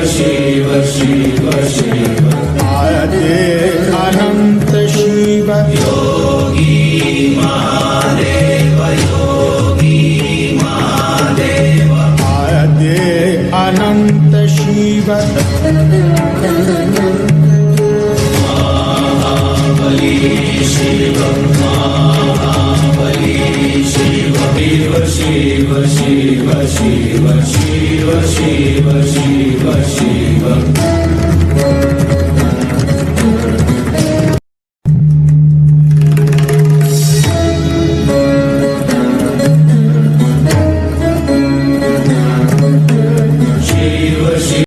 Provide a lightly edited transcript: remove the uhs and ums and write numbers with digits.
शिव शिव शिव आद्य अनंत शिव योगी महादेव आद्य अनंत शिव महाबली शिव महाबली शिव शिव शिव शिव शिव शिव शिव शिव